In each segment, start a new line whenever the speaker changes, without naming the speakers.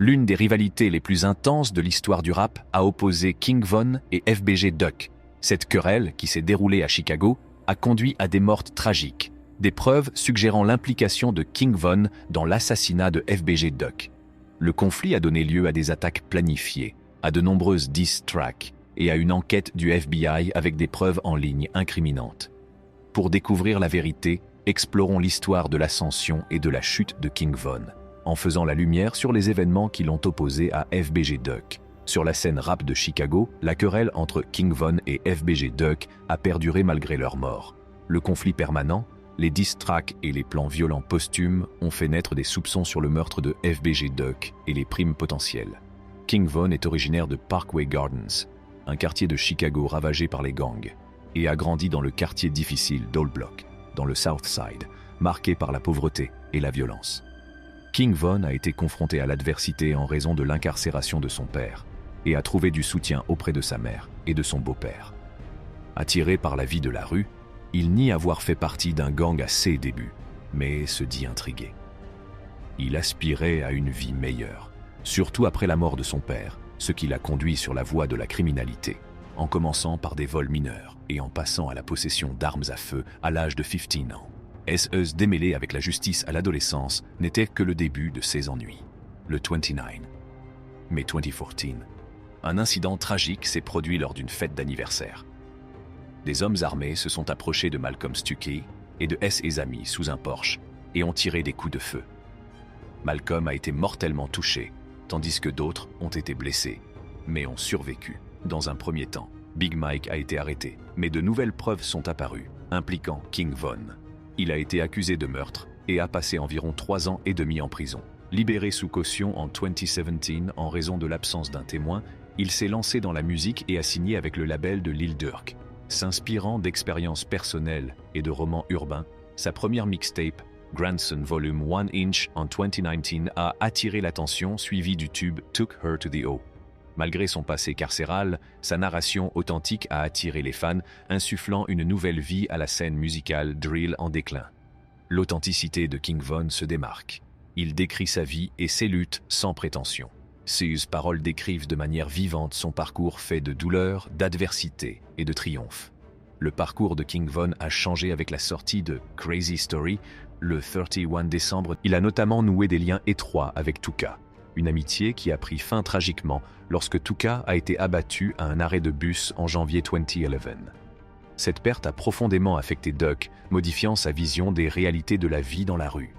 L'une des rivalités les plus intenses de l'histoire du rap a opposé King Von et FBG Duck. Cette querelle, qui s'est déroulée à Chicago, a conduit à des morts tragiques, des preuves suggérant l'implication de King Von dans l'assassinat de FBG Duck. Le conflit a donné lieu à des attaques planifiées, à de nombreuses diss tracks et à une enquête du FBI avec des preuves en ligne incriminantes. Pour découvrir la vérité, explorons l'histoire de l'ascension et de la chute de King Von, en faisant la lumière sur les événements qui l'ont opposé à FBG Duck. Sur la scène rap de Chicago, la querelle entre King Von et FBG Duck a perduré malgré leur mort. Le conflit permanent, les diss tracks et les plans violents posthumes ont fait naître des soupçons sur le meurtre de FBG Duck et les primes potentielles. King Von est originaire de Parkway Gardens, un quartier de Chicago ravagé par les gangs, et a grandi dans le quartier difficile d'Old Block, dans le South Side, marqué par la pauvreté et la violence. King Von a été confronté à l'adversité en raison de l'incarcération de son père, et a trouvé du soutien auprès de sa mère et de son beau-père. Attiré par la vie de la rue, il nie avoir fait partie d'un gang à ses débuts, mais se dit intrigué. Il aspirait à une vie meilleure, surtout après la mort de son père, ce qui l'a conduit sur la voie de la criminalité, en commençant par des vols mineurs et en passant à la possession d'armes à feu à l'âge de 15 ans. Se démêler avec la justice à l'adolescence n'était que le début de ses ennuis. Le 29 mai 2014, un incident tragique s'est produit lors d'une fête d'anniversaire. Des hommes armés se sont approchés de Malcolm Stuckey et de ses amis sous un Porsche et ont tiré des coups de feu. Malcolm a été mortellement touché, tandis que d'autres ont été blessés, mais ont survécu. Dans un premier temps, Big Mike a été arrêté, mais de nouvelles preuves sont apparues, impliquant King Von. Il a été accusé de meurtre et a passé environ 3 ans et demi en prison. Libéré sous caution en 2017 en raison de l'absence d'un témoin, il s'est lancé dans la musique et a signé avec le label de Lil Durk. S'inspirant d'expériences personnelles et de romans urbains, sa première mixtape, Grandson Volume 1 Inch en 2019 a attiré l'attention, suivi du tube Took Her to the O. Malgré son passé carcéral, sa narration authentique a attiré les fans, insufflant une nouvelle vie à la scène musicale drill en déclin. L'authenticité de King Von se démarque. Il décrit sa vie et ses luttes sans prétention. Ses paroles décrivent de manière vivante son parcours fait de douleur, d'adversité et de triomphe. Le parcours de King Von a changé avec la sortie de Crazy Story le 31 décembre. Il a notamment noué des liens étroits avec Tuka, une amitié qui a pris fin tragiquement lorsque Tuka a été abattu à un arrêt de bus en janvier 2011. Cette perte a profondément affecté Duck, modifiant sa vision des réalités de la vie dans la rue.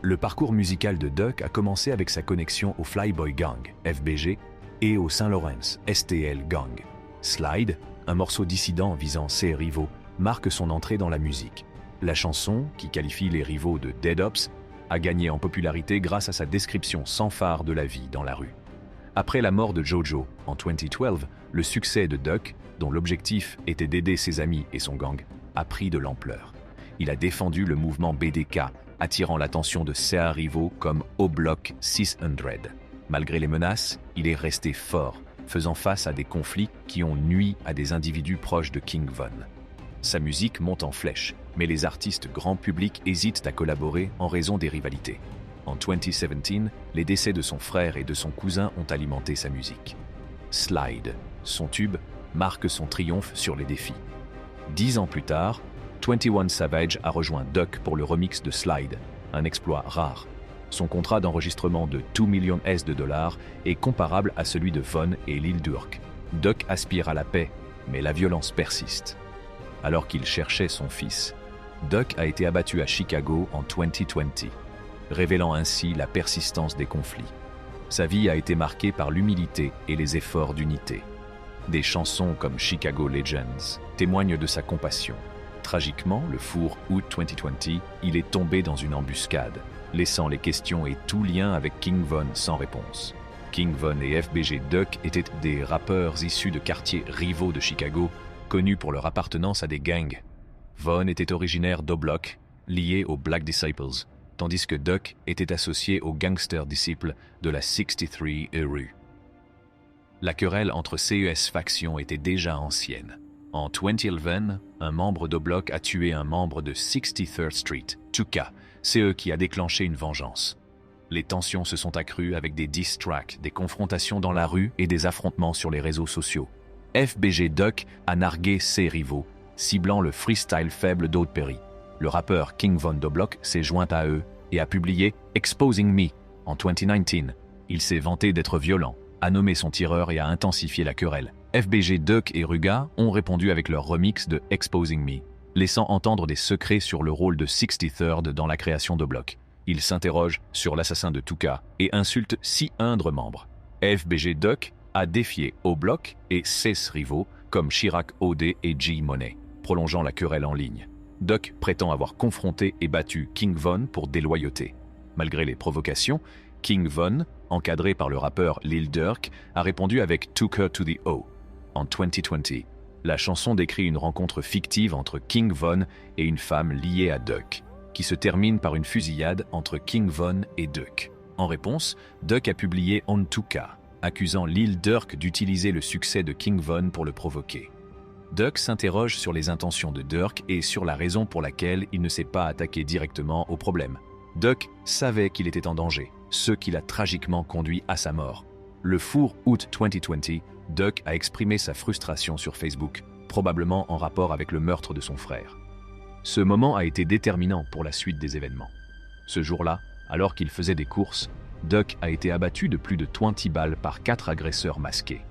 Le parcours musical de Duck a commencé avec sa connexion au Flyboy Gang, FBG, et au Saint Lawrence, STL Gang. Slide, un morceau dissident visant ses rivaux, marque son entrée dans la musique. La chanson, qui qualifie les rivaux de Dead Ops, a gagné en popularité grâce à sa description sans phare de la vie dans la rue. Après la mort de Jojo, en 2012, le succès de Duck, dont l'objectif était d'aider ses amis et son gang, a pris de l'ampleur. Il a défendu le mouvement BDK, attirant l'attention de ses rivaux comme O-Block 600. Malgré les menaces, il est resté fort, faisant face à des conflits qui ont nui à des individus proches de King Von. Sa musique monte en flèche, mais les artistes grand public hésitent à collaborer en raison des rivalités. En 2017, les décès de son frère et de son cousin ont alimenté sa musique. Slide, son tube, marque son triomphe sur les défis. 10 ans plus tard, 21 Savage a rejoint Duck pour le remix de Slide, un exploit rare. Son contrat d'enregistrement de 2 millions de dollars est comparable à celui de Von et Lil Durk. Duck aspire à la paix, mais la violence persiste. Alors qu'il cherchait son fils, Duck a été abattu à Chicago en 2020, révélant ainsi la persistance des conflits. Sa vie a été marquée par l'humilité et les efforts d'unité. Des chansons comme Chicago Legends témoignent de sa compassion. Tragiquement, le four août 2020, il est tombé dans une embuscade, laissant les questions et tout lien avec King Von sans réponse. King Von et FBG Duck étaient des rappeurs issus de quartiers rivaux de Chicago, connus pour leur appartenance à des gangs. Von était originaire d'O-Block, lié aux Black Disciples, tandis que Duck était associé aux Gangster Disciples de la 63 rue. La querelle entre ces factions était déjà ancienne. En 2011, un membre d'O-Block a tué un membre de 63rd Street, Tuka, c'est eux qui a déclenché une vengeance. Les tensions se sont accrues avec des diss tracks, des confrontations dans la rue et des affrontements sur les réseaux sociaux. FBG Duck a nargué ses rivaux, ciblant le freestyle faible d'Aude Perry. Le rappeur King Von Doblock s'est joint à eux et a publié « Exposing Me » en 2019. Il s'est vanté d'être violent, a nommé son tireur et a intensifié la querelle. FBG Duck et Ruga ont répondu avec leur remix de « Exposing Me », laissant entendre des secrets sur le rôle de 63rd dans la création de Block. Il s'interroge sur l'assassin de Tuka et insulte 6 humbles membres. FBG Duck a défié O-Block et ses rivaux comme Chirac OD et G-Money, prolongeant la querelle en ligne. Duck prétend avoir confronté et battu King Von pour déloyauté. Malgré les provocations, King Von, encadré par le rappeur Lil Durk, a répondu avec Took Her to the O. En 2020, la chanson décrit une rencontre fictive entre King Von et une femme liée à Duck, qui se termine par une fusillade entre King Von et Duck. En réponse, Duck a publié On Tuka, accusant Lil Durk d'utiliser le succès de King Von pour le provoquer. Duck s'interroge sur les intentions de Durk et sur la raison pour laquelle il ne s'est pas attaqué directement au problème. Duck savait qu'il était en danger, ce qui l'a tragiquement conduit à sa mort. Le 4 août 2020, Duck a exprimé sa frustration sur Facebook, probablement en rapport avec le meurtre de son frère. Ce moment a été déterminant pour la suite des événements. Ce jour-là, alors qu'il faisait des courses, Duck a été abattu de plus de 20 balles par 4 agresseurs masqués.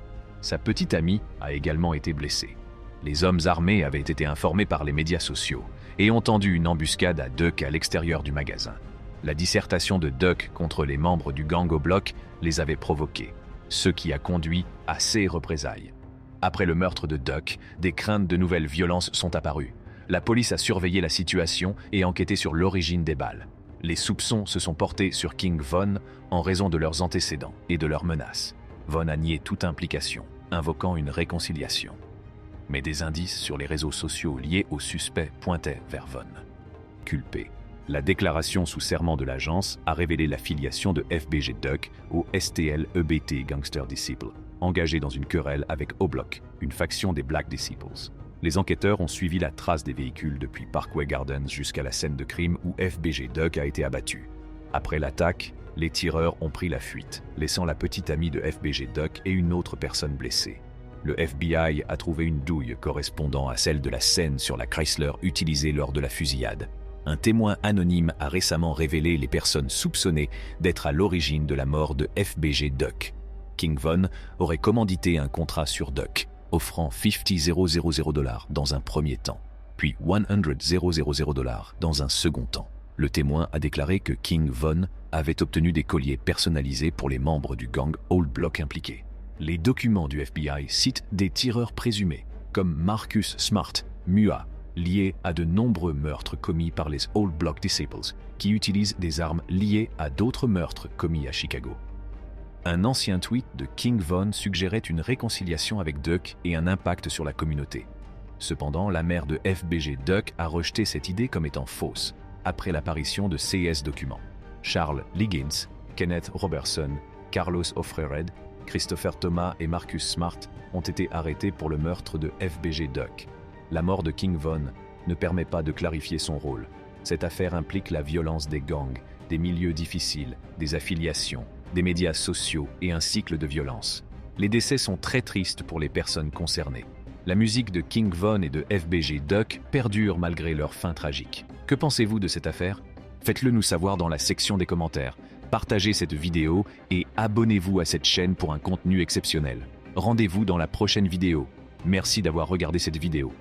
Sa petite amie a également été blessée. Les hommes armés avaient été informés par les médias sociaux et ont tendu une embuscade à Duck à l'extérieur du magasin. La dissertation de Duck contre les membres du gang au bloc les avait provoqués, ce qui a conduit à ces représailles. Après le meurtre de Duck, des craintes de nouvelles violences sont apparues. La police a surveillé la situation et enquêté sur l'origine des balles. Les soupçons se sont portés sur King Von en raison de leurs antécédents et de leurs menaces. Von a nié toute implication, invoquant une réconciliation. Mais des indices sur les réseaux sociaux liés au suspect pointaient vers Von. Culpé. La déclaration sous serment de l'agence a révélé l'affiliation de FBG Duck au STL-EBT Gangster Disciple, engagé dans une querelle avec O-Block, une faction des Black Disciples. Les enquêteurs ont suivi la trace des véhicules depuis Parkway Gardens jusqu'à la scène de crime où FBG Duck a été abattu. Après l'attaque, les tireurs ont pris la fuite, laissant la petite amie de FBG Duck et une autre personne blessée. Le FBI a trouvé une douille correspondant à celle de la scène sur la Chrysler utilisée lors de la fusillade. Un témoin anonyme a récemment révélé les personnes soupçonnées d'être à l'origine de la mort de FBG Duck. King Von aurait commandité un contrat sur Duck, offrant $50,000 dans un premier temps, puis $100,000 dans un second temps. Le témoin a déclaré que King Von avait obtenu des colliers personnalisés pour les membres du gang Old Block impliqués. Les documents du FBI citent des tireurs présumés, comme Marcus Smart, MUA, liés à de nombreux meurtres commis par les Old Block Disciples, qui utilisent des armes liées à d'autres meurtres commis à Chicago. Un ancien tweet de King Von suggérait une réconciliation avec Duck et un impact sur la communauté. Cependant, la mère de FBG Duck a rejeté cette idée comme étant fausse, après l'apparition de ces documents. Charles Liggins, Kenneth Robertson, Carlos Ofrered, Christopher Thomas et Marcus Smart ont été arrêtés pour le meurtre de FBG Duck. La mort de King Von ne permet pas de clarifier son rôle. Cette affaire implique la violence des gangs, des milieux difficiles, des affiliations, des médias sociaux et un cycle de violence. Les décès sont très tristes pour les personnes concernées. La musique de King Von et de FBG Duck perdure malgré leur fin tragique. Que pensez-vous de cette affaire? Faites-le nous savoir dans la section des commentaires. Partagez cette vidéo et abonnez-vous à cette chaîne pour un contenu exceptionnel. Rendez-vous dans la prochaine vidéo. Merci d'avoir regardé cette vidéo.